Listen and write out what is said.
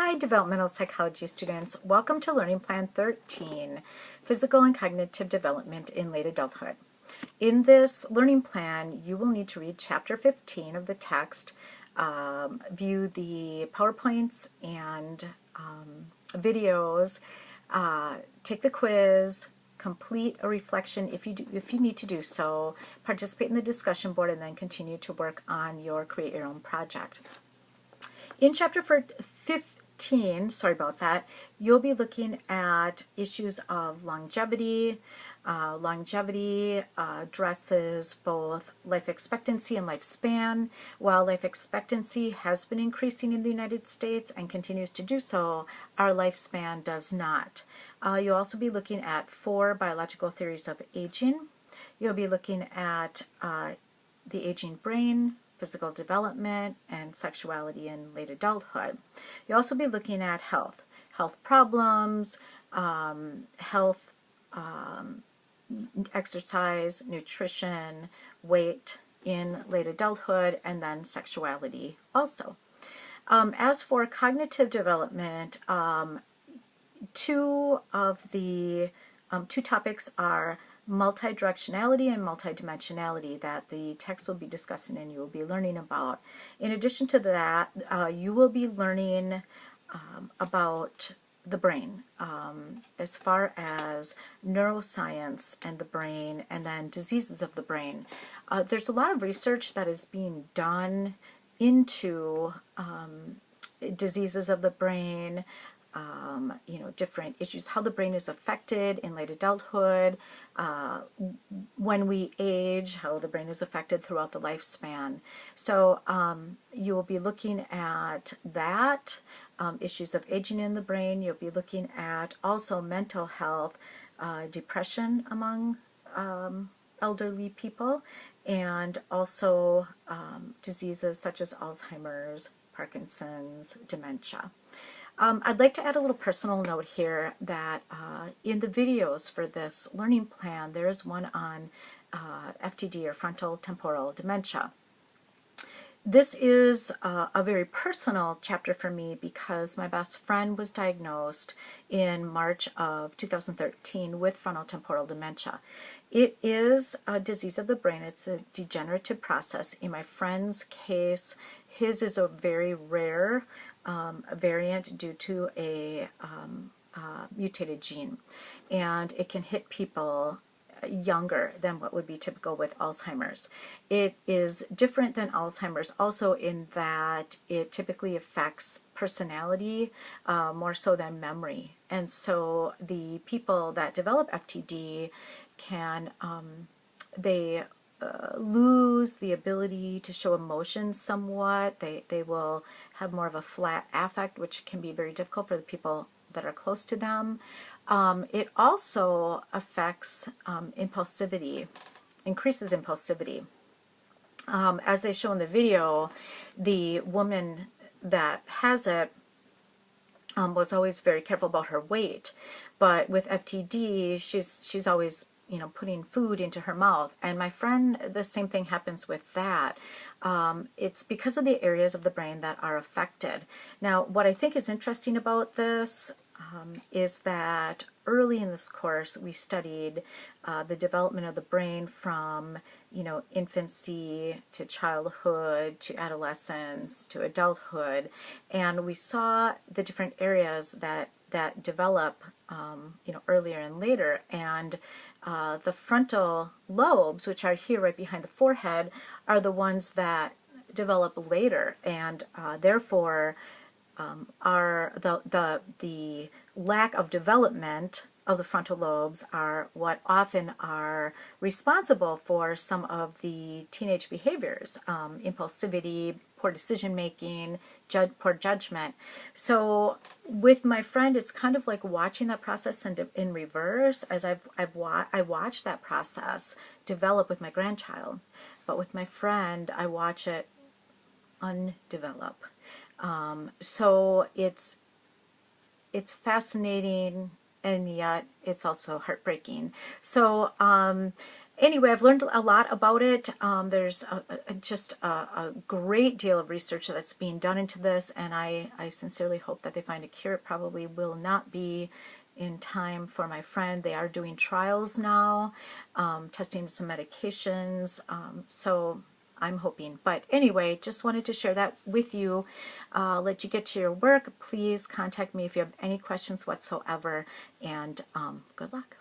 Hi, developmental psychology students. Welcome to Learning Plan 13, Physical and Cognitive Development in Late Adulthood. In this learning plan, you will need to read Chapter 15 of the text, view the PowerPoints and videos, take the quiz, complete a reflection if you need to do so, participate in the discussion board, and then continue to work on your create your own project. In Chapter 15, sorry about that, you'll be looking at issues of longevity. Longevity addresses both life expectancy and lifespan. While life expectancy has been increasing in the United States and continues to do so, our lifespan does not. You'll also be looking at 4 biological theories of aging. You'll be looking at the aging brain, physical development, and sexuality in late adulthood. You'll also be looking at health problems, health, exercise, nutrition, weight in late adulthood, and then sexuality also. As for cognitive development, two topics are multidirectionality and multidimensionality that the text will be discussing and you will be learning about. In addition to that, you will be learning about the brain as far as neuroscience and the brain, and then diseases of the brain. There's a lot of research that is being done into diseases of the brain, different issues, how the brain is affected in late adulthood, when we age, how the brain is affected throughout the lifespan. So you will be looking at that, issues of aging in the brain. You'll be looking at also mental health, depression among elderly people, and also diseases such as Alzheimer's, Parkinson's, dementia. I'd like to add a little personal note here that in the videos for this learning plan, there is one on FTD, or frontal temporal dementia. This is a very personal chapter for me because my best friend was diagnosed in March of 2013 with frontotemporal dementia. It is a disease of the brain. It's a degenerative process. In my friend's case, his is a very rare variant due to a mutated gene, and it can hit people younger than what would be typical with Alzheimer's. It is different than Alzheimer's also in that it typically affects personality more so than memory. And so the people that develop FTD can, lose the ability to show emotions somewhat. They will have more of a flat affect, which can be very difficult for the people that are close to them. It also affects impulsivity, increases impulsivity. As they show in the video, the woman that has it was always very careful about her weight, but with FTD, she's always putting food into her mouth. And my friend, the same thing happens with that. It's because of the areas of the brain that are affected. Now, what I think is interesting about this is that early in this course we studied the development of the brain from infancy to childhood to adolescence to adulthood, and we saw the different areas that develop earlier and later, and the frontal lobes, which are here right behind the forehead, are the ones that develop later, and therefore are the lack of development of the frontal lobes are what often are responsible for some of the teenage behaviors, impulsivity, poor decision making, poor judgment. So with my friend, it's kind of like watching that process in reverse, as I watched that process develop with my grandchild, but with my friend, I watch it undevelop. So it's fascinating, and yet it's also heartbreaking. So Anyway, I've learned a lot about it. There's just a great deal of research that's being done into this, and I sincerely hope that they find a cure. It probably will not be in time for my friend. They are doing trials now, testing some medications, so I'm hoping. But anyway, just wanted to share that with you. Let you get to your work. Please contact me if you have any questions whatsoever, and good luck.